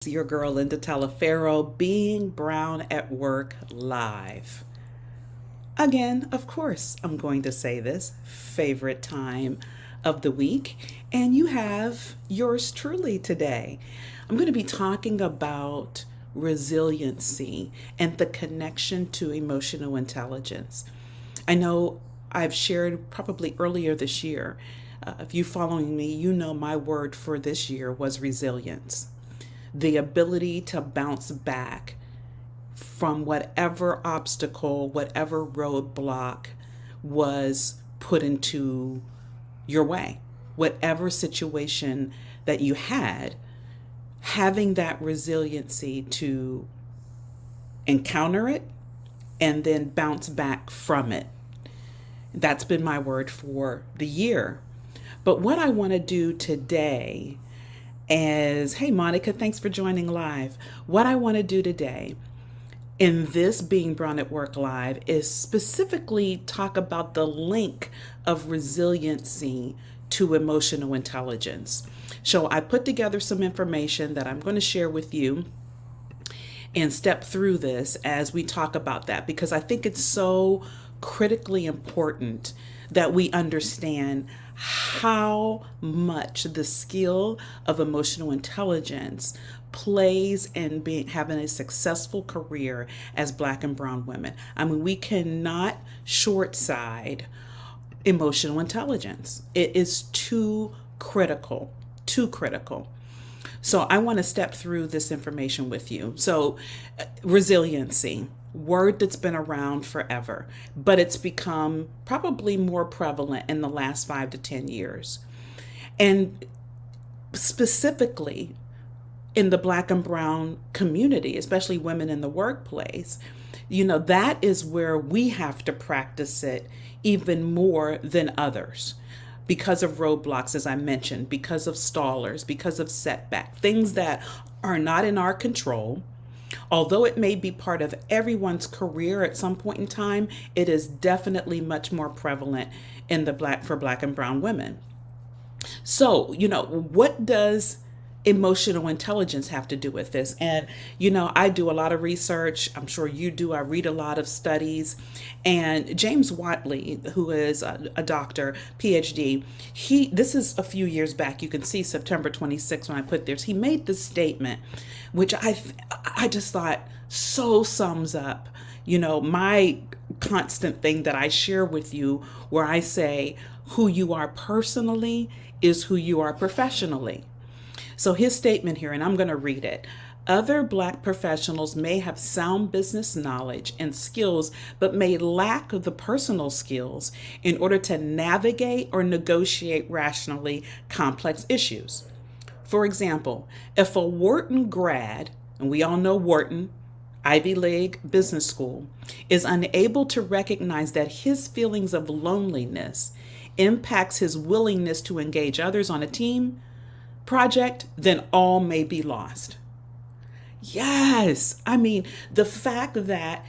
Your girl Linda Talaferro, Being Brown at Work Live. Again, of course, I'm going to say this favorite time of the week, and you have yours truly today. I'm going to be talking about resiliency and the connection to emotional intelligence. I know I've shared probably earlier this year. If you following me, you know my word for this year was resilience, the ability to bounce back from whatever obstacle, whatever roadblock was put into your way, whatever situation that you had, having that resiliency to encounter it and then bounce back from it. That's been my word for the year. But what I want to do today is, hey, Monica, thanks for joining live. What I want to do today in this Being Brown at Work Live is specifically talk about the link of resiliency to emotional intelligence. So I put together some information that I'm going to share with you and step through this as we talk about that, because I think it's so critically important that we understand how much the skill of emotional intelligence plays in having a successful career as Black and brown women. I mean, we cannot short side emotional intelligence. It is too critical, too critical. So I want to step through this information with you. So resiliency, word that's been around forever, but it's become probably more prevalent in the last 5 to 10 years. And specifically in the Black and brown community, especially women in the workplace, that is where we have to practice it even more than others because of roadblocks, as I mentioned, because of stallers, because of setback, things that are not in our control. Although it may be part of everyone's career at some point in time, it is definitely much more prevalent in for Black and brown women. So, what does emotional intelligence have to do with this? And, I do a lot of research. I'm sure you do. I read a lot of studies. And James Watley, who is a doctor, PhD, this is a few years back. You can see September 26th when I put this. He made this statement, which I just thought so sums up, my constant thing that I share with you, where I say who you are personally is who you are professionally. So his statement here, and I'm going to read it. Other Black professionals may have sound business knowledge and skills, but may lack the personal skills in order to navigate or negotiate rationally complex issues. For example, if a Wharton grad, and we all know Wharton, Ivy League business school, is unable to recognize that his feelings of loneliness impacts his willingness to engage others on a team project, then all may be lost. Yes, I mean, the fact that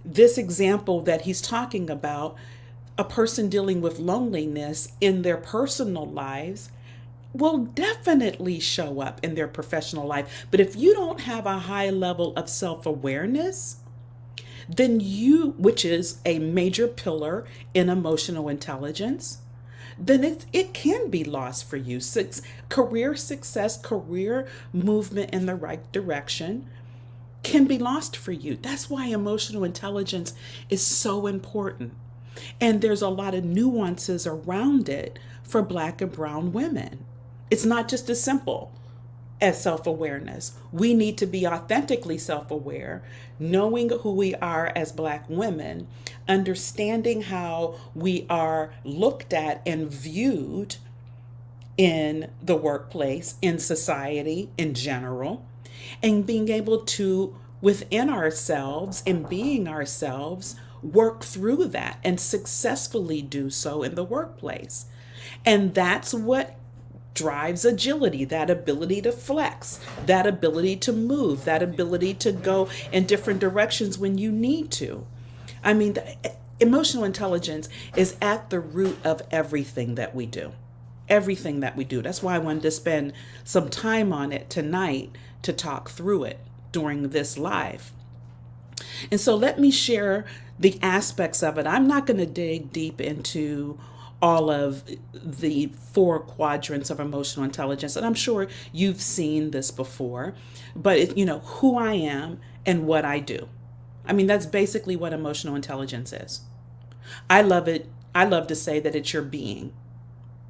this example that he's talking about, a person dealing with loneliness in their personal lives, will definitely show up in their professional life. But if you don't have a high level of self-awareness, then which is a major pillar in emotional intelligence, then it can be lost for you. Career success, career movement in the right direction can be lost for you. That's why emotional intelligence is so important. And there's a lot of nuances around it for Black and brown women. It's not just as simple as self-awareness. We need to be authentically self-aware, knowing who we are as Black women, understanding how we are looked at and viewed in the workplace, in society in general, and being able to, within ourselves and being ourselves, work through that and successfully do so in the workplace. And that's what drives agility, that ability to flex, that ability to move, that ability to go in different directions when you need to. I mean, emotional intelligence is at the root of everything that we do. everything that we do. That's why I wanted to spend some time on it tonight to talk through it during this live. And so let me share the aspects of it. I'm not going to dig deep into all of the four quadrants of emotional intelligence, and I'm sure you've seen this before, but who I am and what I do. I mean, that's basically what emotional intelligence is. I love it. I love to say that it's your being,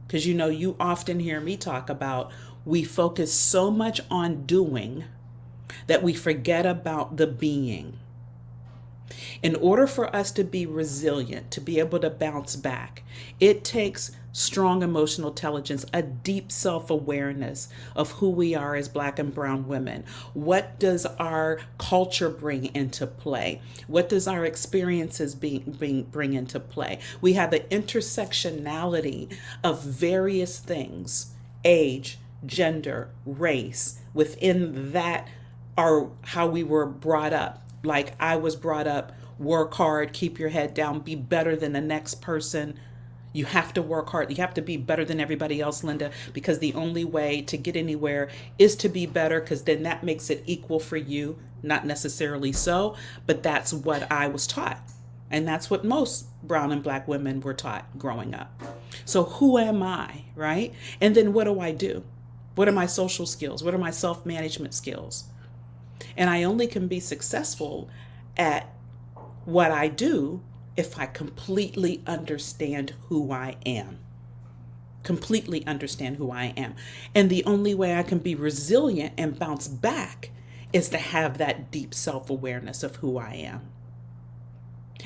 because you often hear me talk about we focus so much on doing that we forget about the being. In order for us to be resilient, to be able to bounce back, it takes strong emotional intelligence, a deep self-awareness of who we are as Black and brown women. What does our culture bring into play? What does our experiences bring into play? We have the intersectionality of various things, age, gender, race. Within that are how we were brought up. Like I was brought up, work hard, keep your head down, be better than the next person. You have to work hard. You have to be better than everybody else, Linda, because the only way to get anywhere is to be better, because then that makes it equal for you. Not necessarily so, but that's what I was taught. And that's what most brown and Black women were taught growing up. So who am I, right? And then what do? What are my social skills? What are my self-management skills? And I only can be successful at what I do if I completely understand who I am. Completely understand who I am. And the only way I can be resilient and bounce back is to have that deep self-awareness of who I am.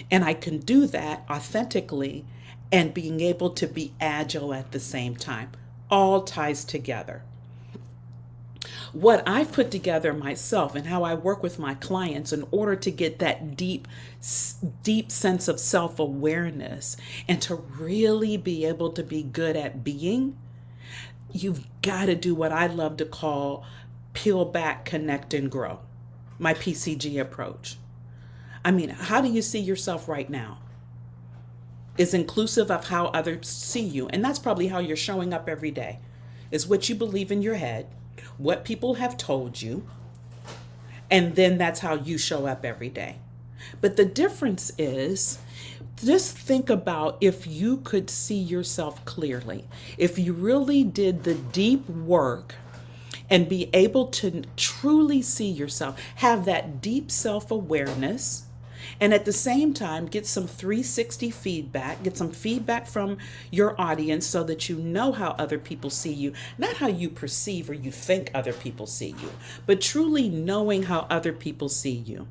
And I can do that authentically and being able to be agile at the same time. All ties together. What I've put together myself and how I work with my clients in order to get that deep sense of self-awareness and to really be able to be good at being, you've got to do what I love to call peel back, connect, and grow. My PCG approach. I mean, how do you see yourself right now? Is inclusive of how others see you. And that's probably how you're showing up every day. Is what you believe in your head, what people have told you, and then that's how you show up every day. But the difference is, just think about if you could see yourself clearly, if you really did the deep work and be able to truly see yourself, have that deep self-awareness, and at the same time, get some 360 feedback, get some feedback from your audience so that you know how other people see you, not how you perceive or you think other people see you, but truly knowing how other people see you.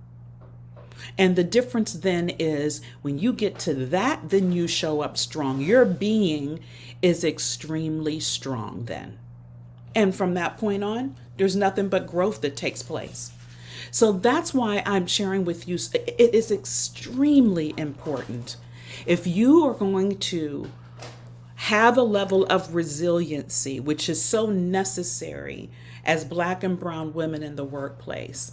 And the difference then is when you get to that, then you show up strong. Your being is extremely strong then. And from that point on, there's nothing but growth that takes place. So that's why I'm sharing with you. It is extremely important. If you are going to have a level of resiliency, which is so necessary as Black and brown women in the workplace,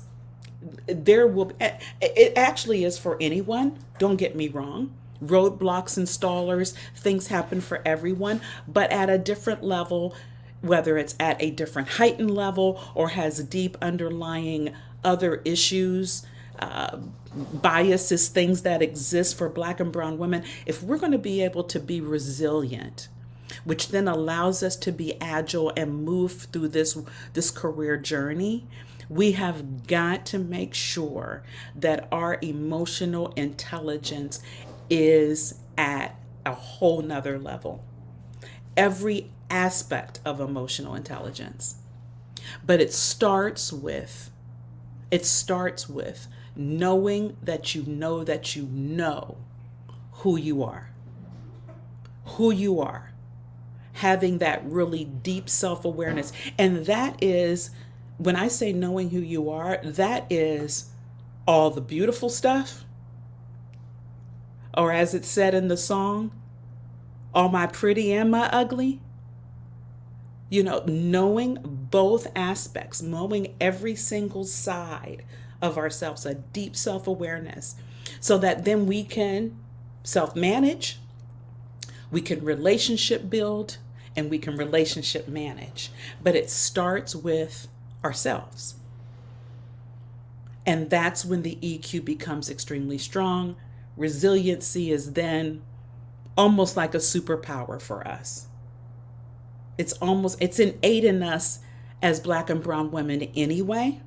it actually is for anyone. Don't get me wrong. Roadblocks and stallers, things happen for everyone, but at a different level, whether it's at a different heightened level or has deep underlying other issues, biases, things that exist for Black and brown women. If we're going to be able to be resilient, which then allows us to be agile and move through this career journey, we have got to make sure that our emotional intelligence is at a whole nother level. Every aspect of emotional intelligence. But it starts with knowing that you know who you are. Who you are. Having that really deep self-awareness. And that is, when I say knowing who you are, that is all the beautiful stuff. Or as it said in the song, all my pretty and my ugly. Knowing both aspects, knowing every single side of ourselves, a deep self-awareness, so that then we can self-manage, we can relationship build, and we can relationship manage. But it starts with ourselves. And that's when the EQ becomes extremely strong. Resiliency is then almost like a superpower for us. It's innate in us as Black and brown women anyway.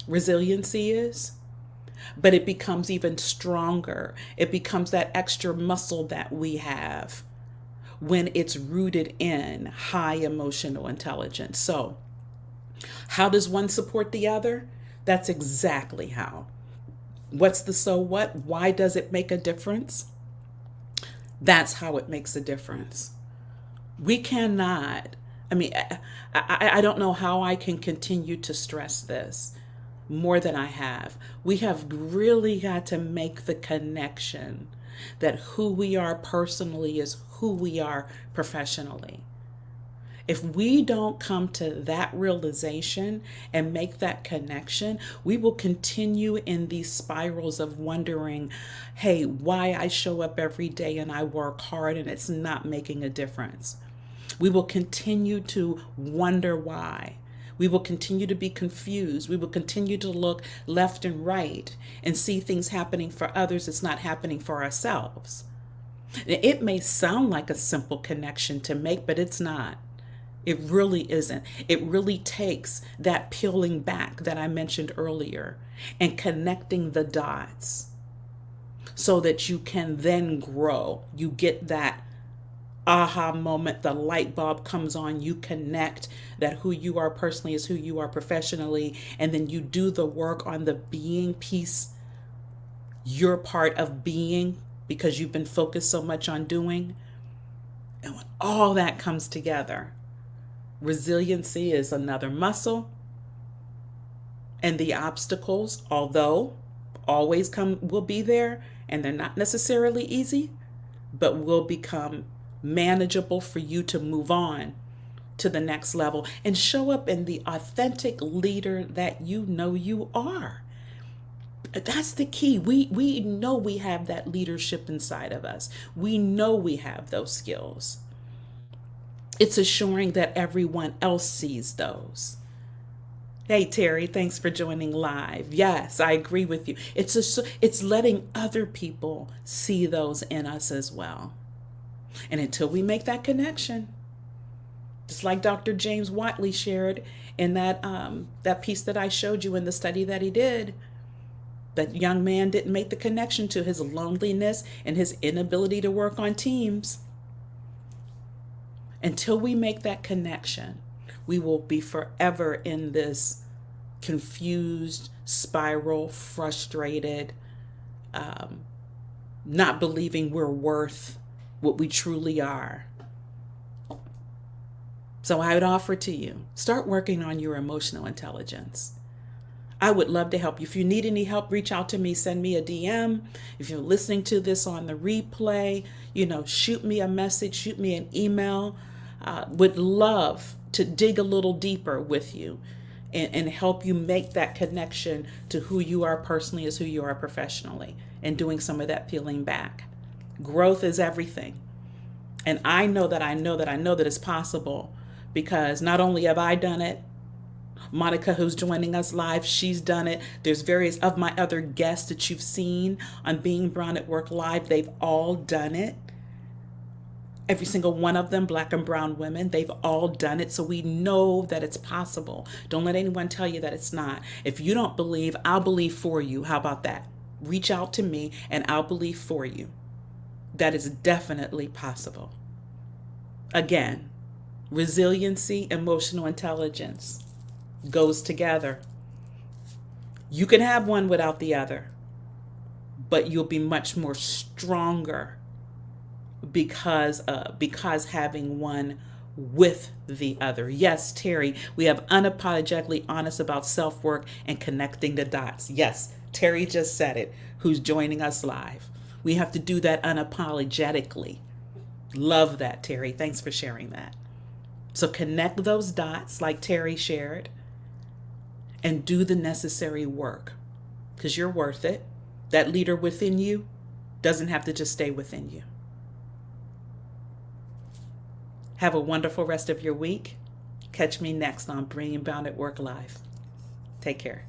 Resiliency is, but it becomes even stronger. It becomes that extra muscle that we have when it's rooted in high emotional intelligence. So, how does one support the other? That's exactly how. What's the so what? Why does it make a difference? That's how it makes a difference. We cannot, I don't know how I can continue to stress this more than I have. We have really got to make the connection that who we are personally is who we are professionally. If we don't come to that realization and make that connection, we will continue in these spirals of wondering, hey, why I show up every day and I work hard and it's not making a difference. We will continue to wonder why. We will continue to be confused. We will continue to look left and right and see things happening for others that's not happening for ourselves. It may sound like a simple connection to make, but it's not. It really isn't. It really takes that peeling back that I mentioned earlier and connecting the dots so that you can then grow. You get that aha moment, the light bulb comes on, you connect that who you are personally is who you are professionally, and then you do the work on the being piece. You're part of being because you've been focused so much on doing. And when all that comes together, resiliency is another muscle. And the obstacles, although always will be there, and they're not necessarily easy, but will become manageable for you to move on to the next level and show up in the authentic leader that you know you are. That's the key. We know we have that leadership inside of us. We know we have those skills. It's assuring that everyone else sees those. Hey, Terry, thanks for joining live. Yes, I agree with you. It's letting other people see those in us as well. And until we make that connection, just like Dr. James Watley shared in that piece that I showed you in the study that he did, that young man didn't make the connection to his loneliness and his inability to work on teams. Until we make that connection, we will be forever in this confused spiral, frustrated, not believing we're worth what we truly are. So I would offer to you, start working on your emotional intelligence. I would love to help you. If you need any help, reach out to me, send me a DM. If you're listening to this on the replay, shoot me a message, shoot me an email. Would love to dig a little deeper with you and help you make that connection to who you are personally as who you are professionally and doing some of that peeling back. Growth is everything. And I know that it's possible because not only have I done it, Monica, who's joining us live, she's done it. There's various of my other guests that you've seen on Being Brown at Work Live. They've all done it. Every single one of them, Black and brown women, they've all done it. So we know that it's possible. Don't let anyone tell you that it's not. If you don't believe, I'll believe for you. How about that? Reach out to me and I'll believe for you. That is definitely possible. Again, resiliency, emotional intelligence goes together. You can have one without the other, but you'll be much more stronger because having one with the other. Yes, Terry, we have unapologetically honest about self-work and connecting the dots. Yes, Terry just said it, who's joining us live. We have to do that unapologetically. Love that, Terry. Thanks for sharing that. So connect those dots like Terry shared and do the necessary work because you're worth it. That leader within you doesn't have to just stay within you. Have a wonderful rest of your week. Catch me next on Being Brown at Work Live. Take care.